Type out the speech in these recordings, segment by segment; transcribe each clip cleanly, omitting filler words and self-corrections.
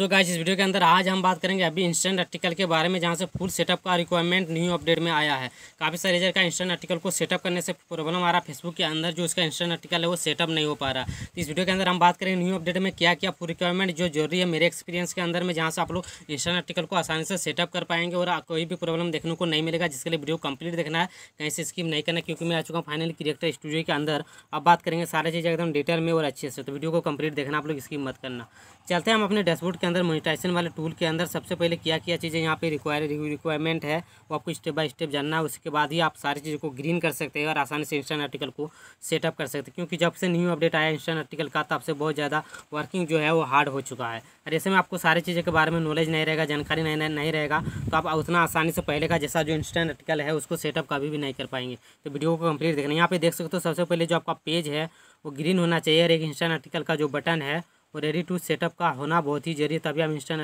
So guys इस video के अंदर आज हम बात करेंगे अभी इंस्टेंट आर्टिकल के बारे में, जहां से फुल सेटअप का रिक्वायरमेंट न्यू अपडेट में आया है। काफ़ी सारे यूजर का इंस्टेंट आर्टिकल को सेटअप करने से प्रॉब्लम आ रहा है, फेसबुक के अंदर जो इसका इंस्टेंट आर्टिकल है वो सेटअप नहीं हो पा रहा। तो इस वीडियो के अंदर हम बात करेंगे न्यू अपडेट में क्या क्या फुल रिक्वायरमेंट जो जरूरी है मेरे एक्सपीरियंस के अंदर में, जहाँ से आप लोग इंस्टेंट आर्टिकल को आसानी से सेटअप कर पाएंगे और कोई भी प्रॉब्लम देखने को नहीं मिलेगा। जिसके लिए वीडियो कंप्लीट देखना है, कहीं से स्किप नहीं करना, क्योंकि मैं आ चुका हूँ फाइनली क्रिएटर स्टूडियो के अंदर। अब बात करेंगे सारी चीज़ एकदम डिटेल में और अच्छे से, तो वीडियो को कंप्लीट देखना, आप लोग स्किप मत करना। चलते हैं हम अपने डैशबोर्ड के अंदर मोनेटाइजेशन वाले टूल के अंदर। सबसे पहले क्या चीज़ें यहाँ पे रिक्वायरमेंट है वो आपको स्टेप बाय स्टेप जानना है। उसके बाद ही आप सारी चीज़ों को ग्रीन कर सकते हैं और आसानी से इंस्टेंट आर्टिकल को सेटअप कर सकते हैं। क्योंकि जब से न्यू अपडेट आया इंस्टेंट आर्टिकल का, तब से बहुत ज़्यादा वर्किंग जो है वो हार्ड हो चुका है। और ऐसे में आपको सारी चीज़ों के बारे में नॉलेज नहीं रहेगा, जानकारी नहीं रहेगा, तो आप उतना आसानी से पहले का जैसा जो इंस्टेंट आर्टिकल है उसको सेटअप कभी भी नहीं कर पाएंगे। तो वीडियो को कंप्लीट देखना। यहाँ पे देख सकते हो सबसे पहले जो आपका पेज है वो ग्रीन होना चाहिए और एक इंस्टेंट आर्टिकल का जो बटन है वो रेडी टू सेटअप का होना बहुत ही जरूरी है, तभी हम इंस्टेंट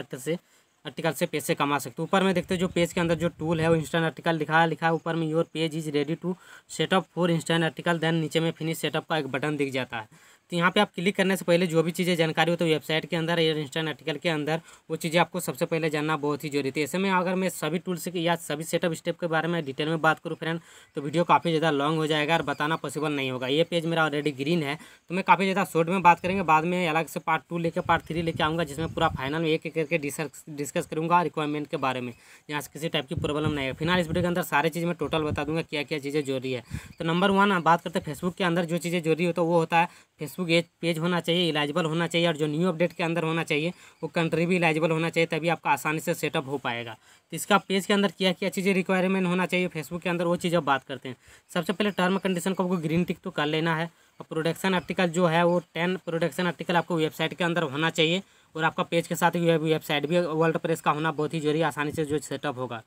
आर्टिकल से पैसे कमा सकते हो। ऊपर में देखते हो जो पेज के अंदर जो टूल है वो इंस्टेंट आर्टिकल लिखा है ऊपर में your page is ready to set up for instant article, then नीचे में फिनिश सेटअप का एक बटन दिख जाता है। तो यहाँ पे आप क्लिक करने से पहले जो भी चीज़ें जानकारी हो तो वेबसाइट के अंदर या इंस्टेंट आर्टिकल के अंदर वो चीज़ें आपको सबसे पहले जानना बहुत ही जरूरी है। ऐसे में अगर मैं सभी टूल्स या सभी सेटअप स्टेप के बारे में डिटेल में बात करूँ फ्रेंड, तो वीडियो काफ़ी ज़्यादा लॉन्ग हो जाएगा और बताना पॉसिबल नहीं होगा। ये पेज मेरा ऑलरेडी ग्रीन है, तो मैं काफ़ी ज़्यादा शॉर्ट में बात करेंगे। बाद में अलग से पार्ट 2 लेकर पार्ट 3 लेके आऊँगा, जिसमें पूरा फाइनल में एक एक करके डिस्कस करूँगा रिक्वायरमेंट के बारे में, यहाँ से किसी टाइप की प्रॉब्लम नहीं है। फिलहाल इस वीडियो के अंदर सारी चीज़ मैं टोटल बता दूँगा क्या क्या चीज़ें जरूरी है। तो नंबर 1 बात करते हैं फेसबुक के अंदर जो चीज़ें जरूरी हो, तो वो होता है फेसबुक पेज होना चाहिए, इलाजिबल होना चाहिए, और जो न्यू अपडेट के अंदर होना चाहिए वो कंट्री भी इलाजिबल होना चाहिए, तभी आपका आसानी से सेटअप हो पाएगा। तो इसका पेज के अंदर क्या क्या चीज़ें रिक्वायरमेंट होना चाहिए फेसबुक के अंदर, वो चीज़ अब बात करते हैं। सबसे पहले टर्म कंडीशन को आपको ग्रीन टिक तो कर लेना है, और प्रोडक्शन आर्टिकल जो है वो 10 प्रोडक्शन आर्टिकल आपको वेबसाइट के अंदर होना चाहिए, और आपका पेज के साथ वेबसाइट भी वर्डप्रेस का होना बहुत ही जरूरी, आसानी से जो सेटअप होगा।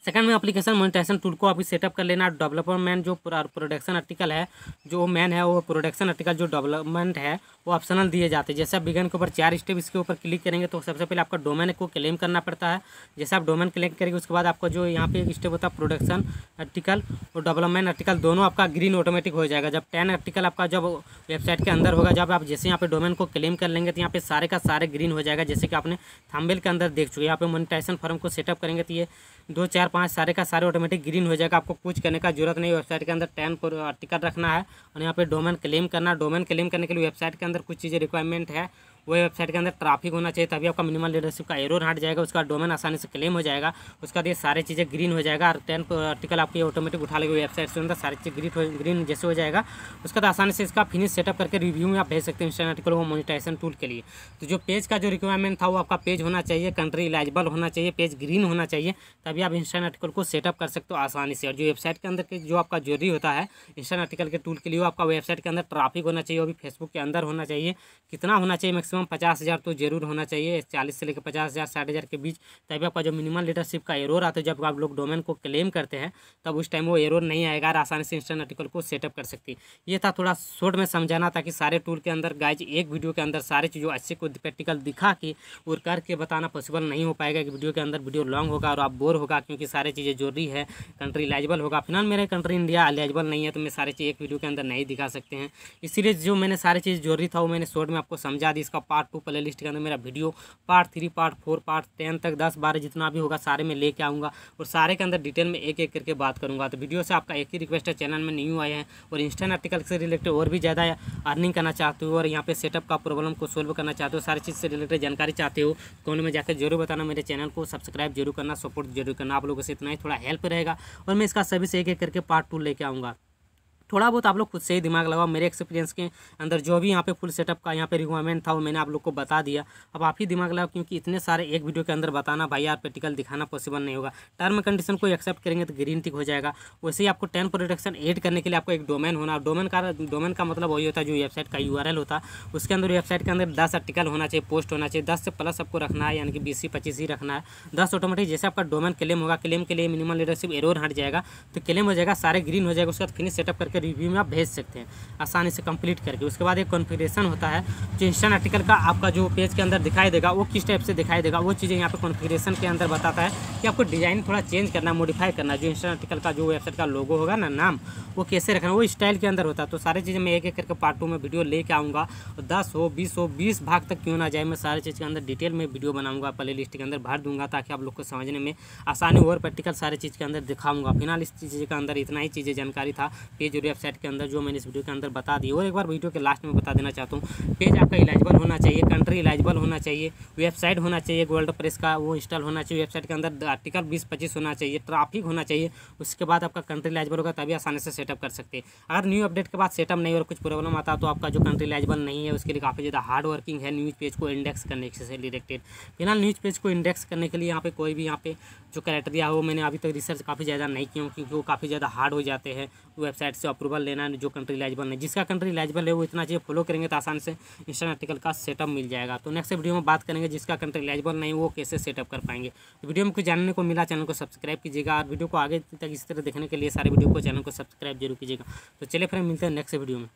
सेकंड में एप्लीकेशन मोनेटाइजेशन टूल को अभी सेटअप कर लेना। डेवलपमेंट जो प्रोडक्शन आर्टिकल है जो मैन है, वो प्रोडक्शन आर्टिकल जो डेवलपमेंट है वो ऑप्शनल दिए जाते हैं। जैसे आप बिगन के ऊपर 4 स्टेप इसके ऊपर क्लिक करेंगे तो सबसे पहले आपका डोमेन को क्लेम करना पड़ता है। जैसे आप डोमेन क्लेम करेंगे उसके बाद आपका जो यहाँ पे एक स्टेप होता है प्रोडक्शन आर्टिकल और डेवलपमेंट आर्टिकल, दोनों आपका ग्रीन ऑटोमेटिक हो जाएगा। जब 10 आर्टिकल आपका जब वेबसाइट के अंदर होगा, जब आप जैसे यहाँ पे डोमेन को क्लेम कर लेंगे तो यहाँ पे सारे का सारे ग्रीन हो जाएगा। जैसे कि आपने थंबनेल के अंदर देख चुके। यहाँ पे मोनेटाइजेशन फॉर्म को सेटअप करेंगे तो ये 2 4 5 सारे का सारे ऑटोमेटिक ग्रीन हो जाएगा। आपको कुछ करने का जरूरत नहीं। वेबसाइट के अंदर 10 आर्टिकल रखना है और यहाँ पे डोमेन क्लेम करना। डोमेन क्लेम करने के लिए वेबसाइट के अंदर कुछ चीज़ें रिक्वायरमेंट है, वो वेबसाइट के अंदर ट्रैफिक होना चाहिए, तभी आपका मिनिमल लीडरशिप का एरर हट जाएगा। उसका डोमेन आसानी से क्लेम हो जाएगा, उसका ये सारी चीज़ें ग्रीन हो जाएगा और 10 आर्टिकल आपकी ऑटोमेटिक उठा लेगी वेबसाइट के अंदर, सारी चीज़ ग्रीन जैसे हो जाएगा। उसके बाद आसानी से इसका फिनिश सेटअप करके रिव्यू में आप भेज सकते हैं इंस्टेंट आर्टिकल को मोनेटाइजेशन टूल के लिए। तो जो पेज का जो रिक्वायरमेंट था वो आपका पेज होना चाहिए, कंट्री इलाजिबल होना चाहिए, पेज ग्रीन होना चाहिए, तभी आप इंस्टेंट आर्टिकल को सेटअप कर सकते हो आसानी से। और जो वेबसाइट के अंदर के जो आपका जरूरी होता है इंस्टेंट आर्टिकल के टूल के लिए, वो आपका वेबसाइट के अंदर ट्रैफिक होना चाहिए, वो भी फेसबुक के अंदर होना चाहिए। कितना होना चाहिए? मैक्सिमम 50,000 तो जरूर होना चाहिए, 40 से लेकर 50,000 60,000 के बीच, तभी आपका जो मिनिमल लीडरशिप का एरर आता है जब आप लोग डोमेन को क्लेम करते हैं, तब उस टाइम वो एरर नहीं आएगा और आसानी से इंस्टेंट आर्टिकल को सेटअप कर सकती है। ये था थोड़ा शॉर्ट में समझाना, ताकि सारे टूल के अंदर गाइज एक वीडियो के अंदर सारी चीज़ों अच्छे को प्रैक्टिकल दिखा के और करके बताना पॉसिबल नहीं हो पाएगा कि वीडियो के अंदर वीडियो लॉन्ग होगा और आप बोर होगा, क्योंकि सारी चीज़ें जरूरी है। कंट्री इलाजिबल होगा, फिलहाल मेरे कंट्री इंडिया इलाजिबल नहीं है, तो मैं सारी चीज़ एक वीडियो के अंदर नहीं दिखा सकते हैं। इसीलिए जो मैंने सारी चीज़ जरूरी था वो मैंने शॉर्ट में आपको समझा दी। इसका पार्ट 2 प्ले लिस्ट के अंदर मेरा वीडियो पार्ट 3 पार्ट 4 पार्ट 10 तक 10 12 जितना भी होगा सारे में लेके आऊँगा और सारे के अंदर डिटेल में एक एक करके बात करूँगा। तो वीडियो से आपका एक ही रिक्वेस्ट है, चैनल में न्यू आए हैं और इंस्टेंट आर्टिकल से रिलेटेड और भी ज़्यादा अर्निंग करना चाहते हो और यहाँ पे सेटअप का प्रॉब्लम को सोल्व करना चाहते हो, सारी चीज़ से रिलेटेड जानकारी चाहते हो, कमेंट में जाकर जरूर बताना। मेरे चैनल को सब्सक्राइब जरूर करना, सपोर्ट जरूर करना। आप लोगों से इतना ही थोड़ा हेल्प रहेगा और मैं इसका सभी से एक एक करके पार्ट 2 लेके आऊँगा। थोड़ा बहुत आप लोग खुद से ही दिमाग लगाओ। मेरे एक्सपीरियंस के अंदर जो भी यहाँ पे फुल सेटअप का यहाँ पे रिक्वायरमेंट था वो मैंने आप लोग को बता दिया। अब आप ही दिमाग लगाओ, क्योंकि इतने सारे एक वीडियो के अंदर बताना भाई यार प्रैक्टिकल दिखाना पॉसिबल नहीं होगा। टर्म कंडीशन को एक्सेप्ट करेंगे तो ग्रीन टिक हो जाएगा। वैसे ही आपको 10 प्रोडक्शन ऐड करने के लिए आपको एक डोमेन होना। डोमेन का मतलब वही होता है जो वेबसाइट का URL होता है, उसके अंदर वेबसाइट के अंदर 10 आर्टिकल होना चाहिए, पोस्ट होना चाहिए, 10 से प्लस आपको रखना है, यानी कि 20 से 25 ही रखना है। 10 ऑटोमेटिक जैसे आपका डोमेन क्लेम होगा, क्लेम के लिए मिनिमल लीडरशिप एरर हट जाएगा तो क्लेम हो जाएगा, सारे ग्रीन हो जाएगा। उसके बाद फिनिश सेटअप करके उसके रिव्यू में आप भेज सकते हैं आसानी से कंप्लीट करके। उसके बाद एक कॉन्फ़िगरेशन होता है जो इंस्टेंट आर्टिकल का आपका जो पेज के अंदर दिखाई देगा वो किस टाइप से दिखाई देगा, वो चीज़ें यहाँ पे कॉन्फ़िगरेशन के अंदर बताता है कि आपको डिज़ाइन थोड़ा चेंज करना, मॉडिफाई करना, जो इंस्टेंट आर्टिकल का जो वेबसाइट का लोगो होगा ना, नाम, वो कैसे रखना, वो स्टाइल के अंदर होता है। तो सारी चीज़ें मैं एक एक करके पार्ट 2 में वीडियो लेके आऊँगा, 10 हो 20 हो 20 भाग तक क्यों ना जाए, मैं सारी चीज़ के अंदर डिटेल में वीडियो बनाऊँगा, प्ले लिस्ट के अंदर भर दूँगा ताकि आप लोग को समझने में आसानी और प्रैक्टिकल सारी चीज़ के अंदर दिखाऊँगा। फिलहाल इस चीज़ के अंदर इतना ही चीज़ें जानकारी था पेज और वेबसाइट के अंदर जो मैंने इस वीडियो के अंदर बता दी। और एक बार वीडियो के लास्ट में बता देना चाहता हूँ, पेज आपका इलाइजेबल होना चाहिए, कंट्री इलाइजेबल होना चाहिए, वेबसाइट होना चाहिए, वर्डप्रेस का वो इंस्टॉल होना चाहिए, वेबसाइट के अंदर आर्टिकल 20-25 होना चाहिए, ट्रैफिक होना चाहिए। उसके बाद आपका कंट्री इलाइजेबल होगा तभी आसानी से सेटअप कर सकते हैं। अगर न्यू अपडेट के बाद सेटअप नहीं और कुछ प्रॉब्लम आता तो आपका जो कंट्री इलाइजेबल नहीं है उसके लिए काफ़ी ज़्यादा हार्ड वर्किंग है न्यूज़ पेज को इंडेक्स करने से रिलेटेड। फिलहाल न्यूज़ पेज को इंडेक्स करने के लिए यहाँ पे कोई भी यहाँ पे जो क्राइटेरिया हो मैंने अभी तक रिसर्च काफ़ी ज़्यादा नहीं किया क्योंकि वो काफ़ी ज़्यादा हार्ड हो जाते हैं वेबसाइट से अप्रूवल लेना जो कंट्री इलाइजेबल नहीं। जिसका कंट्री इलाइजेबल है वो इतना चीज़ फॉलो करेंगे तो आसान से इंस्टेंट आर्टिकल का सेटअप मिल जाएगा। तो नेक्स्ट वीडियो में बात करेंगे जिसका कंट्री इलाइजेबल नहीं वो कैसे सेटअप कर पाएंगे। तो वीडियो में कुछ जानने को मिला, चैनल को सब्सक्राइब कीजिएगा और वीडियो को आगे तक इस तरह देखने के लिए सारे वीडियो को चैनल को सब्सक्राइब जरूर कीजिएगा। तो चलिए फिर मिलते हैं नेक्स्ट वीडियो में।